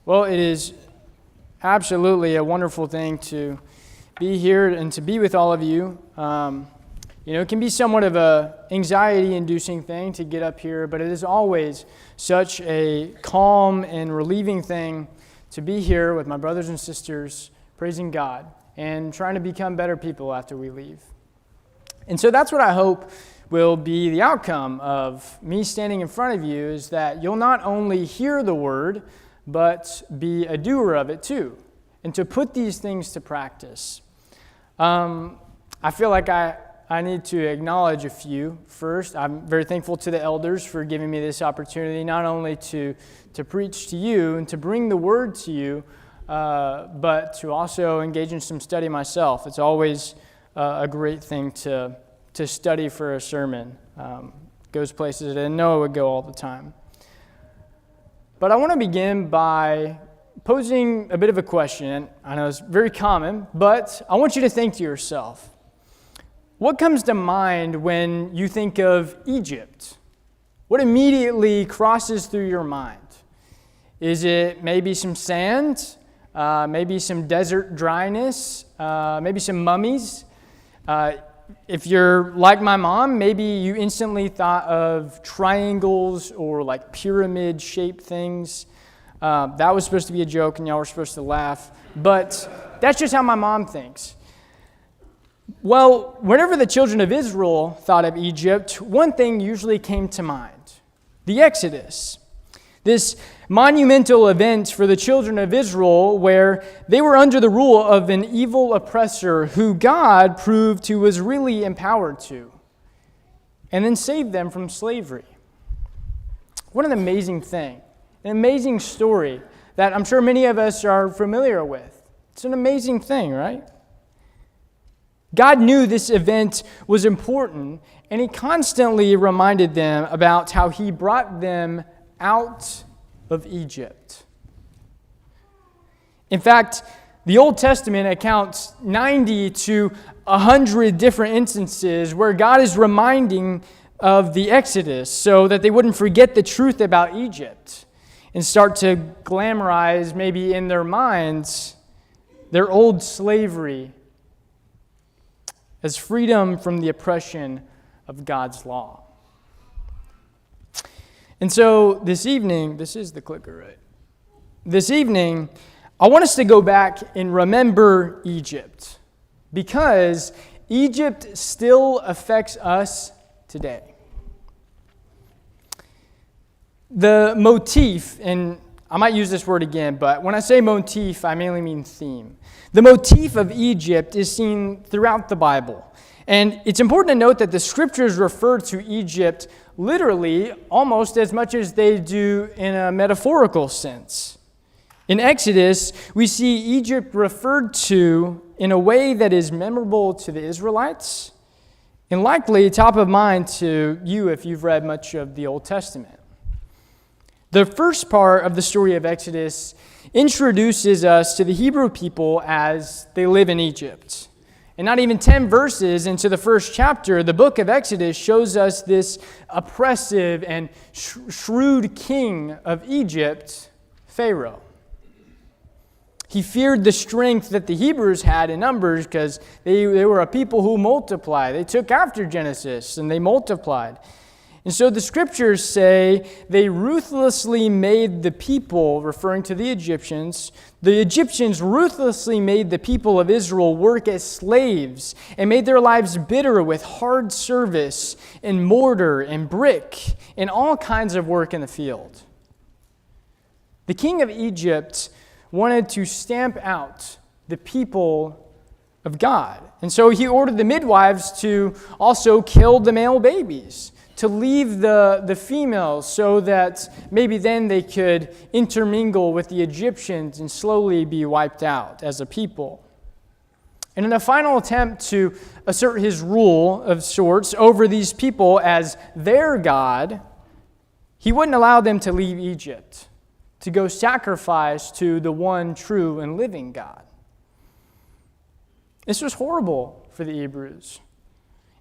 Well, it is absolutely a wonderful thing to be here and to be with all of you. It can be somewhat of a anxiety-inducing thing to get up here, but it is always such a calm and relieving thing to be here with my brothers and sisters, praising God and trying to become better people after we leave. And so that's what I hope will be the outcome of me standing in front of you, is that you'll not only hear the word, but be a doer of it too, and to put these things to practice. I feel like I need to acknowledge a few first. I'm very thankful to the elders for giving me this opportunity, not only to preach to you and to bring the word to you, but to also engage in some study myself. It's always a great thing to study for a sermon. Goes places I didn't know it would go all the time. But I want to begin by posing a bit of a question. I know it's very common, but I want you to think to yourself, what comes to mind when you think of Egypt? What immediately crosses through your mind? Is it maybe some sand, maybe some desert dryness, maybe some mummies? If you're like my mom, maybe you instantly thought of triangles or like pyramid-shaped things. That was supposed to be a joke and y'all were supposed to laugh, but that's just how my mom thinks. Well, whenever the children of Israel thought of Egypt, one thing usually came to mind: the Exodus. This monumental event for the children of Israel where they were under the rule of an evil oppressor who God proved he was really empowered to, and then saved them from slavery. What an amazing thing. An amazing story that I'm sure many of us are familiar with. It's an amazing thing, right? God knew this event was important, and he constantly reminded them about how he brought them out of Egypt. In fact, the Old Testament accounts 90 to 100 different instances where God is reminding of the Exodus so that they wouldn't forget the truth about Egypt and start to glamorize, maybe in their minds, their old slavery as freedom from the oppression of God's law. And so this evening, this is the clicker, right? This evening, I want us to go back and remember Egypt, because Egypt still affects us today. The motif, and I might use this word again, but when I say motif, I mainly mean theme. The motif of Egypt is seen throughout the Bible. And it's important to note that the scriptures refer to Egypt literally almost as much as they do in a metaphorical sense. In Exodus, we see Egypt referred to in a way that is memorable to the Israelites and likely top of mind to you if you've read much of the Old Testament. The first part of the story of Exodus introduces us to the Hebrew people as they live in Egypt. And not even 10 verses into the first chapter, the book of Exodus shows us this oppressive and shrewd king of Egypt, Pharaoh. He feared the strength that the Hebrews had in numbers because they were a people who multiply. They took after Genesis and they multiplied. And so the scriptures say they ruthlessly made the people, referring to the Egyptians ruthlessly made the people of Israel work as slaves and made their lives bitter with hard service and mortar and brick and all kinds of work in the field. The king of Egypt wanted to stamp out the people of God. And so he ordered the midwives to also kill the male babies, to leave the females so that maybe then they could intermingle with the Egyptians and slowly be wiped out as a people. And in a final attempt to assert his rule of sorts over these people as their God, he wouldn't allow them to leave Egypt to go sacrifice to the one true and living God. This was horrible for the Hebrews.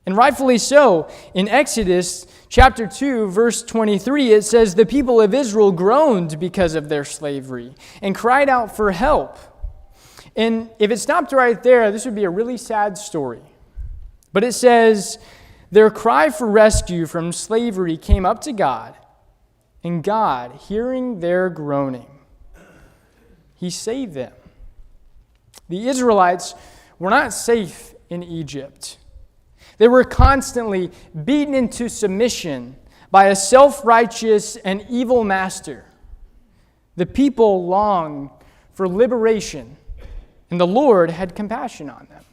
And rightfully so. In Exodus chapter 2, verse 23, it says, "The people of Israel groaned because of their slavery and cried out for help." And if it stopped right there, this would be a really sad story. But it says, their cry for rescue from slavery came up to God, and God, hearing their groaning, He saved them. The Israelites were not safe in Egypt. They were constantly beaten into submission by a self-righteous and evil master. The people longed for liberation, and the Lord had compassion on them.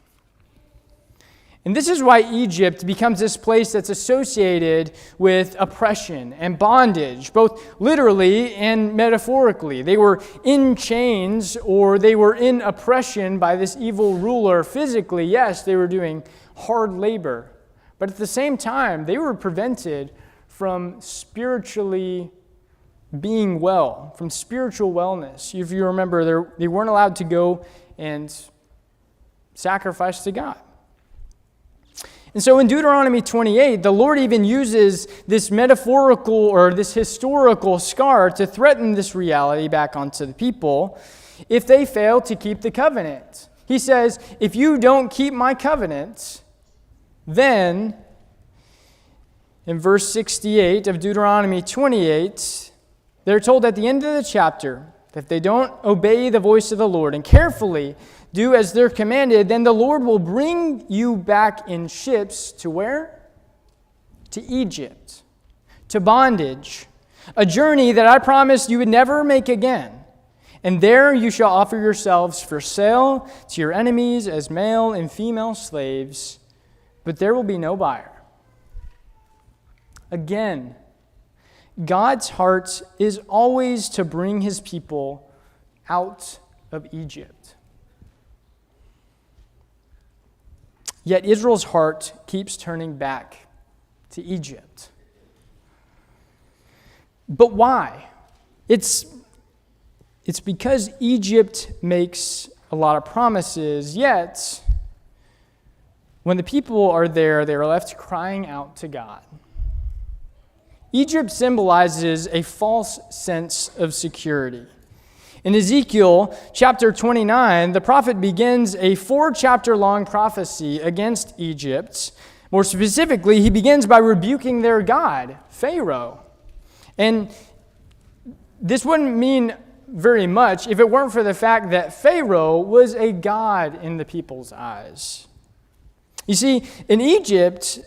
And this is why Egypt becomes this place that's associated with oppression and bondage, both literally and metaphorically. They were in chains, or they were in oppression by this evil ruler physically. Yes, they were doing hard labor, but at the same time, they were prevented from spiritually being well, from spiritual wellness. If you remember, they weren't allowed to go and sacrifice to God. And so in Deuteronomy 28, the Lord even uses this metaphorical or this historical scar to threaten this reality back onto the people if they fail to keep the covenant. He says, if you don't keep my covenant, then, in verse 68 of Deuteronomy 28, they're told at the end of the chapter that if they don't obey the voice of the Lord and carefully do as they're commanded, then the Lord will bring you back in ships to where? To Egypt, to bondage, a journey that I promised you would never make again. And there you shall offer yourselves for sale to your enemies as male and female slaves, but there will be no buyer. Again, God's heart is always to bring His people out of Egypt. Yet Israel's heart keeps turning back to Egypt. But why? It's because Egypt makes a lot of promises, yet when the people are there, they are left crying out to God. Egypt symbolizes a false sense of security. In Ezekiel chapter 29, the prophet begins a 4-chapter-long prophecy against Egypt. More specifically, he begins by rebuking their god, Pharaoh. And this wouldn't mean very much if it weren't for the fact that Pharaoh was a god in the people's eyes. You see, in Egypt,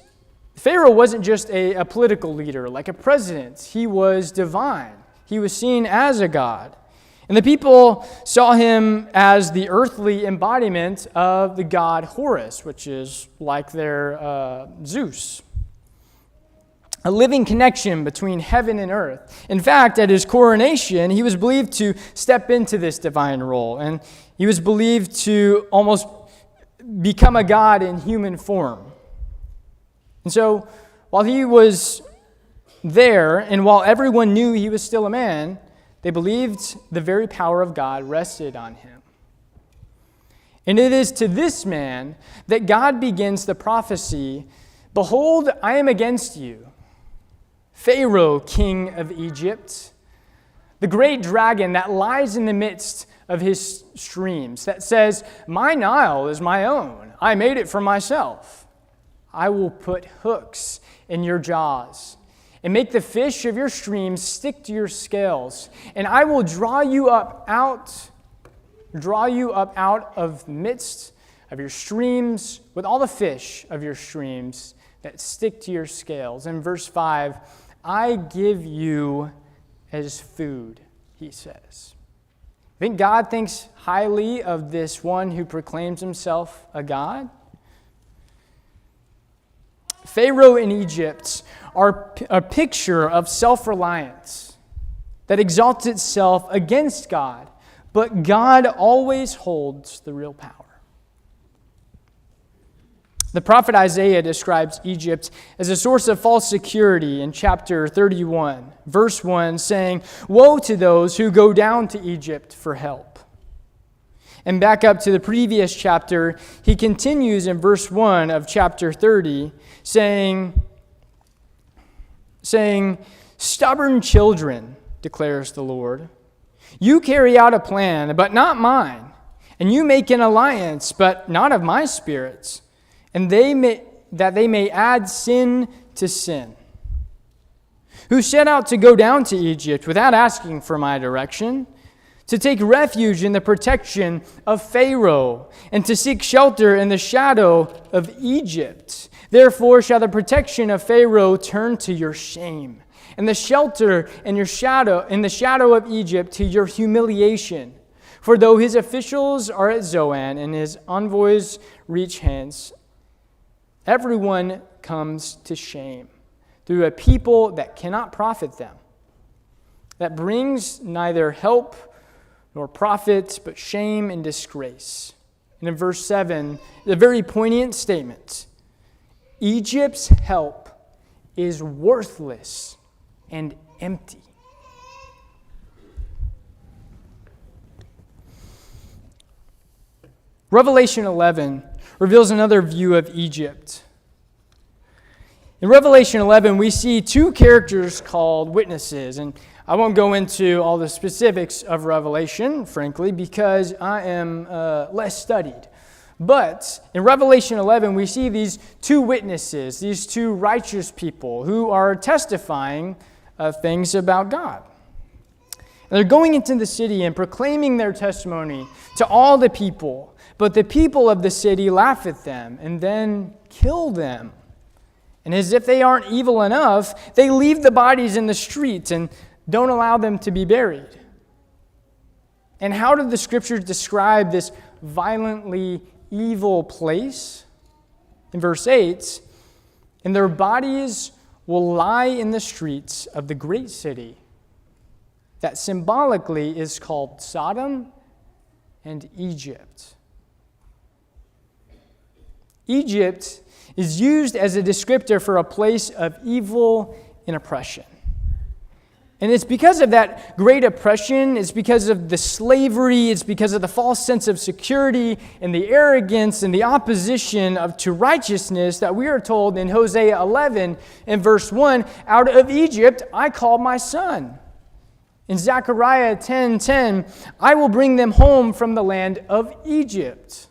Pharaoh wasn't just a political leader, like a president. He was divine. He was seen as a god. And the people saw him as the earthly embodiment of the god Horus, which is like their Zeus. A living connection between heaven and earth. In fact, at his coronation, he was believed to step into this divine role, and he was believed to almost become a god in human form. And so, while he was there, and while everyone knew he was still a man, they believed the very power of God rested on him. And it is to this man that God begins the prophecy, "Behold, I am against you, Pharaoh, king of Egypt, the great dragon that lies in the midst of his streams, that says, 'My Nile is my own. I made it for myself. I will put hooks in your jaws and make the fish of your streams stick to your scales, and I will draw you up out of the midst of your streams with all the fish of your streams that stick to your scales.'" In verse 5, "I give you as food," he says. I think God thinks highly of this one who proclaims himself a god. Pharaoh in Egypt are a picture of self-reliance that exalts itself against God, but God always holds the real power. The prophet Isaiah describes Egypt as a source of false security in chapter 31, verse 1, saying, "Woe to those who go down to Egypt for help." And back up to the previous chapter, he continues in verse 1 of chapter 30, saying, "Stubborn children, declares the Lord, you carry out a plan, but not mine, and you make an alliance, but not of my spirits, and that they may add sin to sin. Who set out to go down to Egypt without asking for my direction, to take refuge in the protection of Pharaoh, and to seek shelter in the shadow of Egypt. Therefore shall the protection of Pharaoh turn to your shame, and the shelter in the shadow of Egypt to your humiliation. For though his officials are at Zoan and his envoys reach hence, everyone comes to shame through a people that cannot profit them, that brings neither help nor profit, but shame and disgrace." And in verse 7, the very poignant statement, "Egypt's help is worthless and empty." Revelation 11 reveals another view of Egypt. In Revelation 11, we see two characters called witnesses, and I won't go into all the specifics of Revelation, frankly, because I am less studied. But in Revelation 11, we see these two witnesses, these two righteous people who are testifying things about God. And they're going into the city and proclaiming their testimony to all the people, but the people of the city laugh at them and then kill them. And as if they aren't evil enough, they leave the bodies in the streets and don't allow them to be buried. And how do the scriptures describe this violently evil place? In verse 8, "And their bodies will lie in the streets of the great city that symbolically is called Sodom and Egypt." Egypt is used as a descriptor for a place of evil and oppression. And it's because of that great oppression, it's because of the slavery, it's because of the false sense of security and the arrogance and the opposition to righteousness that we are told in Hosea 11 and verse 1, "Out of Egypt I called my son." In Zechariah 10:10, "I will bring them home from the land of Egypt."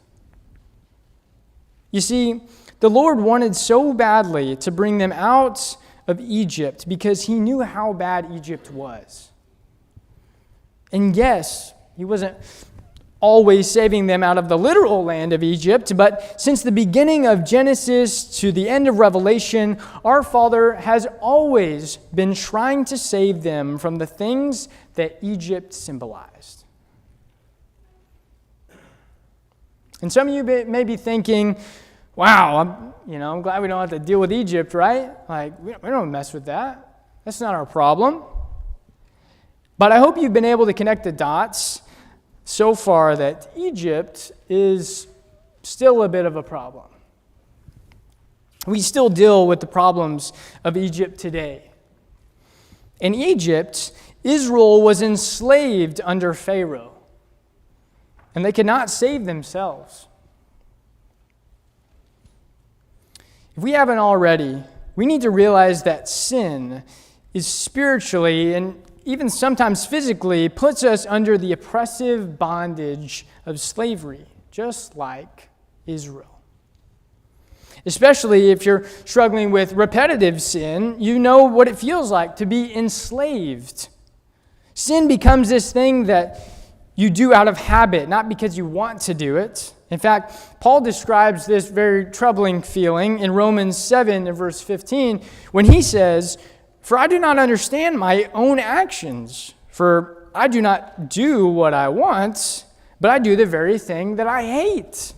You see, the Lord wanted so badly to bring them out of Egypt because he knew how bad Egypt was. And yes, he wasn't always saving them out of the literal land of Egypt, but since the beginning of Genesis to the end of Revelation, our Father has always been trying to save them from the things that Egypt symbolized. And some of you may be thinking, wow, I'm glad we don't have to deal with Egypt, right? Like, we don't mess with that. That's not our problem. But I hope you've been able to connect the dots so far that Egypt is still a bit of a problem. We still deal with the problems of Egypt today. In Egypt, Israel was enslaved under Pharaoh, and they could not save themselves. If we haven't already, we need to realize that sin is spiritually and even sometimes physically puts us under the oppressive bondage of slavery, just like Israel. Especially if you're struggling with repetitive sin, you know what it feels like to be enslaved. Sin becomes this thing that you do out of habit, not because you want to do it. In fact, Paul describes this very troubling feeling in Romans 7 and verse 15 when he says, "For I do not understand my own actions, for I do not do what I want, but I do the very thing that I hate."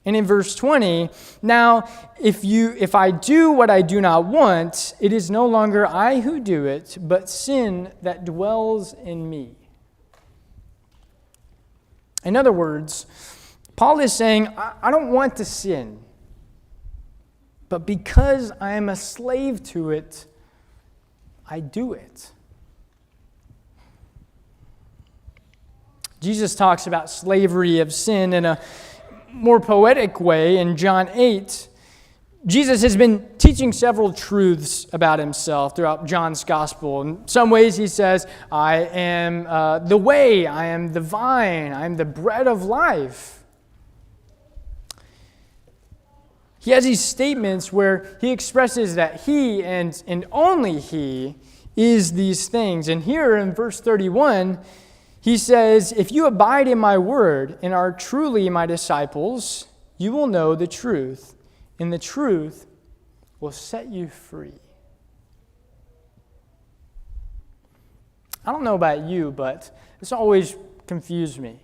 And in verse 20, "Now, if I do what I do not want, it is no longer I who do it, but sin that dwells in me." In other words, Paul is saying, I don't want to sin, but because I am a slave to it, I do it. Jesus talks about slavery of sin in a more poetic way in John 8. Jesus has been teaching several truths about himself throughout John's gospel. In some ways he says, I am the way, I am the vine, I am the bread of life. He has these statements where he expresses that he and only he is these things. And here in verse 31, he says, if you abide in my word and are truly my disciples, you will know the truth, and the truth will set you free. I don't know about you, but this always confused me.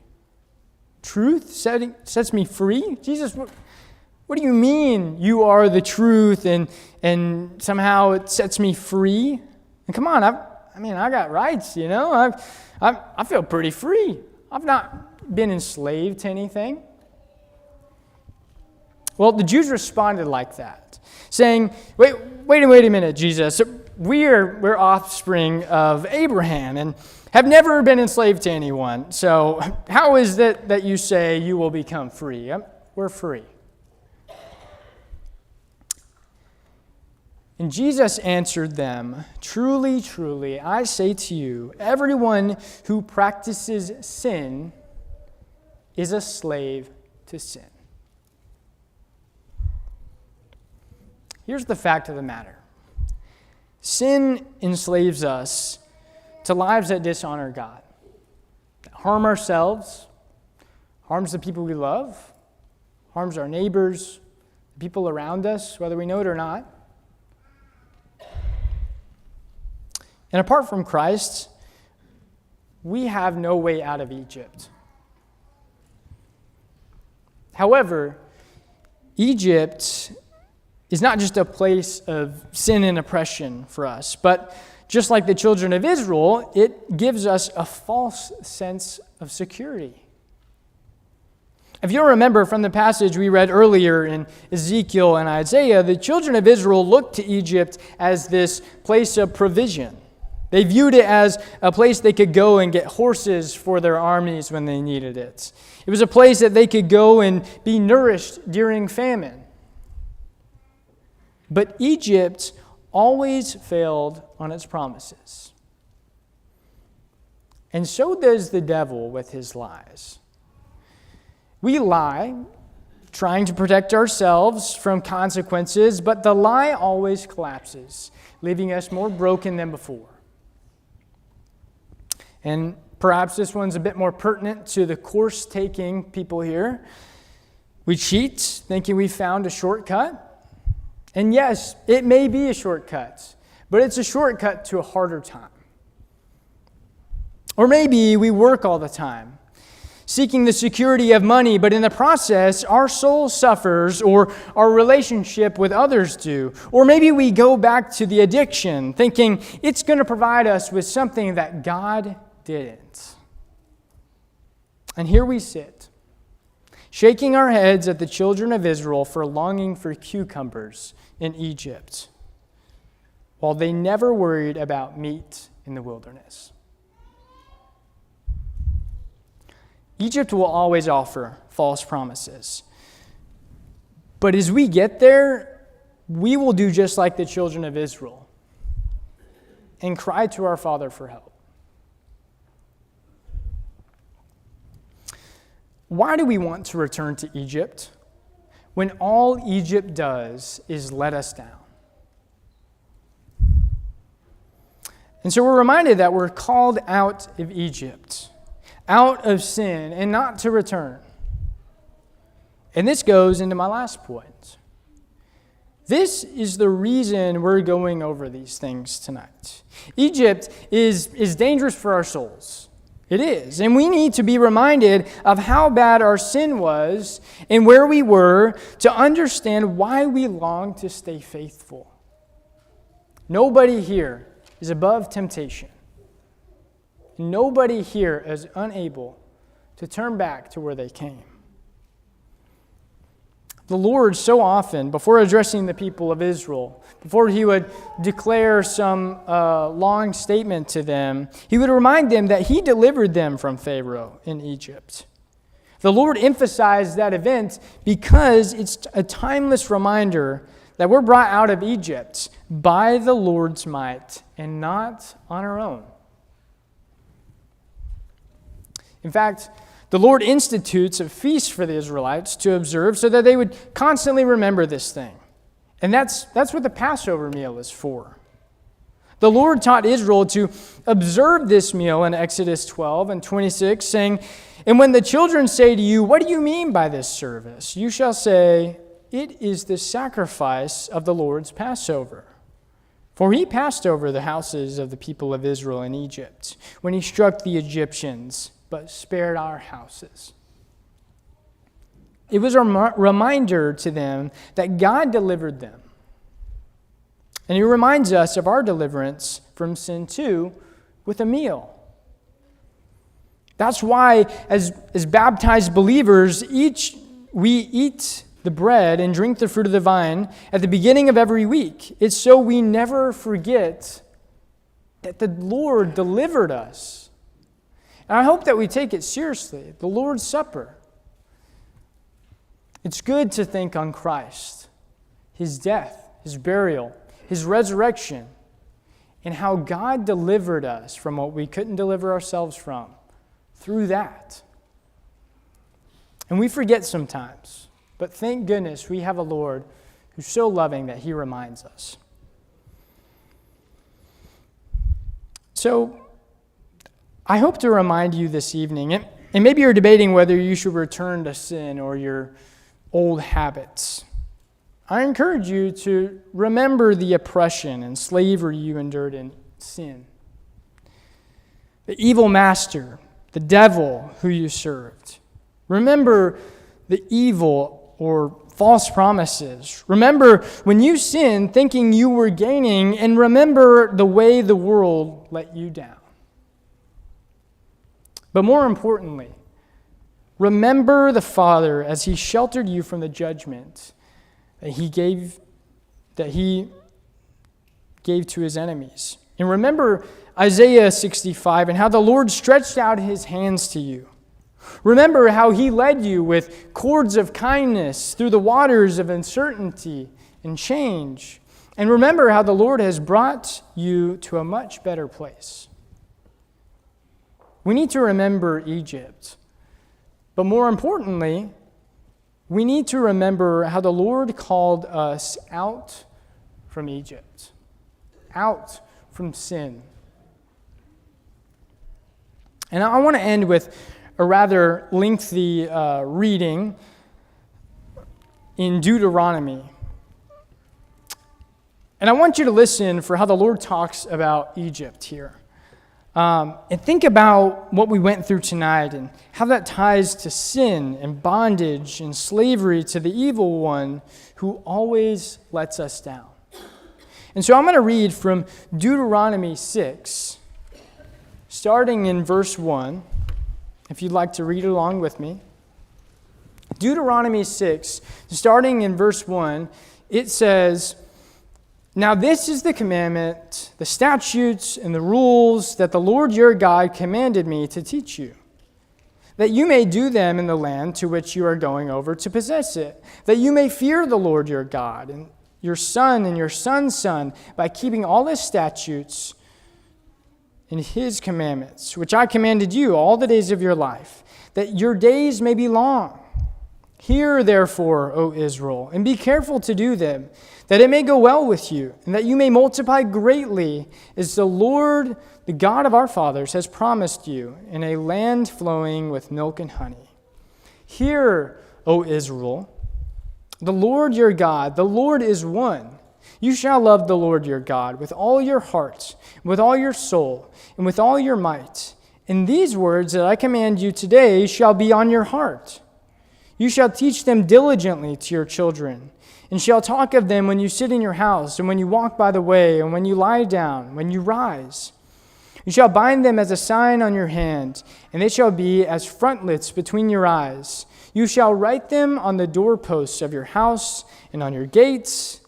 Truth sets me free? Jesus, what do you mean you are the truth and somehow it sets me free? And come on, I got rights, you know. I feel pretty free. I've not been enslaved to anything. Well, the Jews responded like that, saying, wait a minute, Jesus. We're offspring of Abraham and have never been enslaved to anyone. So how is it that you say you will become free? We're free. And Jesus answered them, truly, truly, I say to you, everyone who practices sin is a slave to sin. Here's the fact of the matter. Sin enslaves us to lives that dishonor God, that harm ourselves, harms the people we love, harms our neighbors, the people around us, whether we know it or not. And apart from Christ, we have no way out of Egypt. However, Egypt is not just a place of sin and oppression for us, but just like the children of Israel, it gives us a false sense of security. If you'll remember from the passage we read earlier in Ezekiel and Isaiah, the children of Israel looked to Egypt as this place of provision. They viewed it as a place they could go and get horses for their armies when they needed it. It was a place that they could go and be nourished during famine. But Egypt always failed on its promises. And so does the devil with his lies. We lie, trying to protect ourselves from consequences, but the lie always collapses, leaving us more broken than before. And perhaps this one's a bit more pertinent to the course-taking people here. We cheat, thinking we found a shortcut. And yes, it may be a shortcut, but it's a shortcut to a harder time. Or maybe we work all the time, seeking the security of money, but in the process, our soul suffers or our relationship with others do. Or maybe we go back to the addiction, thinking it's going to provide us with something that God didn't. And here we sit, shaking our heads at the children of Israel for longing for cucumbers in Egypt, while they never worried about meat in the wilderness. Egypt will always offer false promises. But as we get there, we will do just like the children of Israel and cry to our Father for help. Why do we want to return to Egypt when all Egypt does is let us down? And so we're reminded that we're called out of Egypt, out of sin, and not to return. And this goes into my last point. This is the reason we're going over these things tonight. Egypt is dangerous for our souls. It is. And we need to be reminded of how bad our sin was and where we were to understand why we long to stay faithful. Nobody here is above temptation. Nobody here is unable to turn back to where they came. the Lord so often, before addressing the people of Israel, before he would declare some long statement to them, he would remind them that he delivered them from Pharaoh in Egypt. The Lord emphasized that event because it's a timeless reminder that we're brought out of Egypt by the Lord's might and not on our own. In fact, the Lord institutes a feast for the Israelites to observe so that they would constantly remember this thing. And that's what the Passover meal is for. The Lord taught Israel to observe this meal in Exodus 12 and 26, saying, "And when the children say to you, 'What do you mean by this service?' you shall say, 'It is the sacrifice of the Lord's Passover. For he passed over the houses of the people of Israel in Egypt when he struck the Egyptians, but spared our houses.'" It was a reminder to them that God delivered them. And he reminds us of our deliverance from sin too with a meal. That's why, as baptized believers, we eat the bread and drink the fruit of the vine at the beginning of every week. It's so we never forget that the Lord delivered us. And I hope that we take it seriously, the Lord's Supper. It's good to think on Christ, his death, his burial, his resurrection, and how God delivered us from what we couldn't deliver ourselves from through that. And we forget sometimes, but thank goodness we have a Lord who's so loving that he reminds us. So, I hope to remind you this evening, and maybe you're debating whether you should return to sin or your old habits. I encourage you to remember the oppression and slavery you endured in sin. The evil master, the devil who you served. Remember the evil or false promises. Remember when you sinned thinking you were gaining, and remember the way the world let you down. But more importantly, remember the Father as he sheltered you from the judgment that he gave to his enemies. And remember Isaiah 65 and how the Lord stretched out his hands to you. Remember how he led you with cords of kindness through the waters of uncertainty and change. And remember how the Lord has brought you to a much better place. We need to remember Egypt. But more importantly, we need to remember how the Lord called us out from Egypt, out from sin. And I want to end with a rather lengthy reading in Deuteronomy. And I want you to listen for how the Lord talks about Egypt here. And think about what we went through tonight and how that ties to sin and bondage and slavery to the evil one who always lets us down. And so I'm going to read from Deuteronomy 6, starting in verse 1, if you'd like to read along with me. Deuteronomy 6, starting in verse 1, it says, "Now this is the commandment, the statutes, and the rules that the Lord your God commanded me to teach you, that you may do them in the land to which you are going over to possess it, that you may fear the Lord your God and your son and your son's son by keeping all his statutes and his commandments, which I commanded you all the days of your life, that your days may be long. Hear, therefore, O Israel, and be careful to do them, that it may go well with you, and that you may multiply greatly, as the Lord, the God of our fathers, has promised you, in a land flowing with milk and honey. Hear, O Israel, the Lord your God, the Lord is one. You shall love the Lord your God with all your heart, with all your soul, and with all your might. And these words that I command you today shall be on your heart. You shall teach them diligently to your children, and shall talk of them when you sit in your house, and when you walk by the way, and when you lie down, when you rise. You shall bind them as a sign on your hand, and they shall be as frontlets between your eyes. You shall write them on the doorposts of your house and on your gates.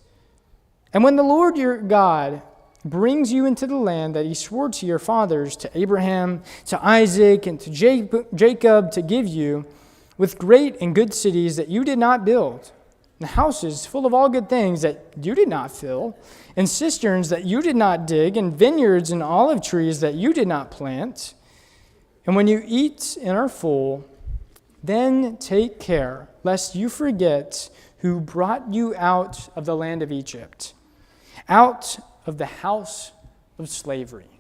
And when the Lord your God brings you into the land that he swore to your fathers, to Abraham, to Isaac, and to Jacob to give you, with great and good cities that you did not build, and houses full of all good things that you did not fill, and cisterns that you did not dig, and vineyards and olive trees that you did not plant. And when you eat and are full, then take care lest you forget who brought you out of the land of Egypt, out of the house of slavery.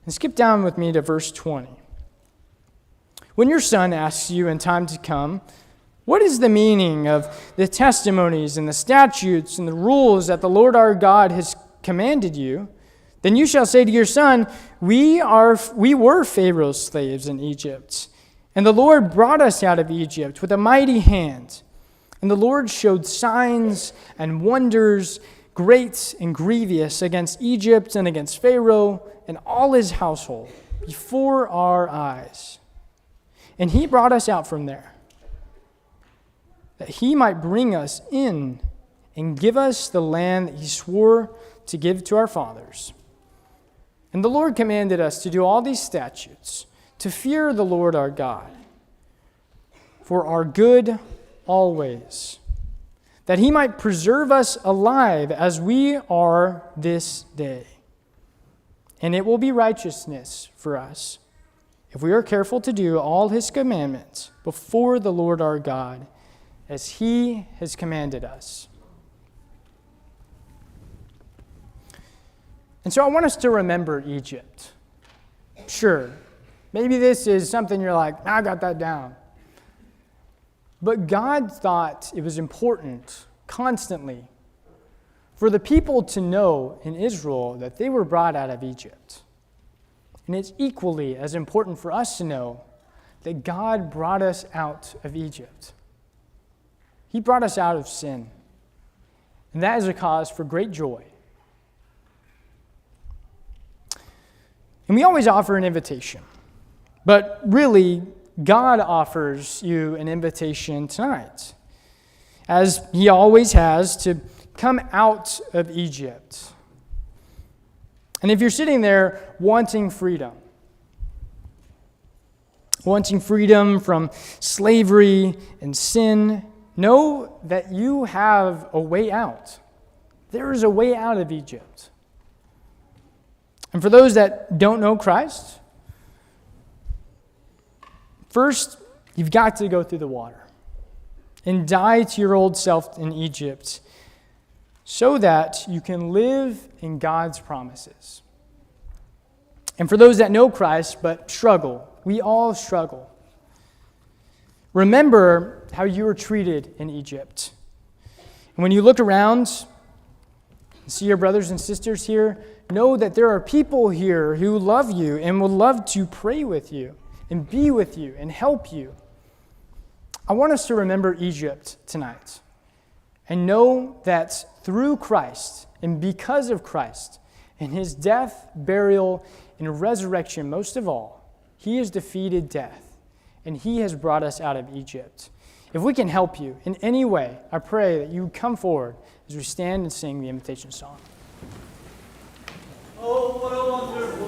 And skip down with me to verse 20. When your son asks you in time to come, what is the meaning of the testimonies and the statutes and the rules that the Lord our God has commanded you? Then you shall say to your son, we were Pharaoh's slaves in Egypt, and the Lord brought us out of Egypt with a mighty hand. And the Lord showed signs and wonders, great and grievous, against Egypt and against Pharaoh and all his household before our eyes. And he brought us out from there, that he might bring us in and give us the land that he swore to give to our fathers. And the Lord commanded us to do all these statutes, to fear the Lord our God, for our good always, that he might preserve us alive as we are this day. And it will be righteousness for us, if we are careful to do all his commandments before the Lord our God, as he has commanded us. And so I want us to remember Egypt. Sure, maybe this is something you're like, I got that down. But God thought it was important constantly for the people to know in Israel that they were brought out of Egypt. And it's equally as important for us to know that God brought us out of Egypt. He brought us out of sin. And that is a cause for great joy. And we always offer an invitation. But really, God offers you an invitation tonight, as he always has, to come out of Egypt. And if you're sitting there wanting freedom from slavery and sin, know that you have a way out. There is a way out of Egypt. And for those that don't know Christ, first, you've got to go through the water and die to your old self in Egypt so that you can live in God's promises. And for those that know Christ but struggle, we all struggle. Remember how you were treated in Egypt. And when you look around and see your brothers and sisters here, know that there are people here who love you and would love to pray with you and be with you and help you. I want us to remember Egypt tonight and know that through Christ and because of Christ and his death, burial, and resurrection, most of all, he has defeated death and he has brought us out of Egypt. If we can help you in any way, I pray that you come forward as we stand and sing the invitation song. Oh, what a wonderful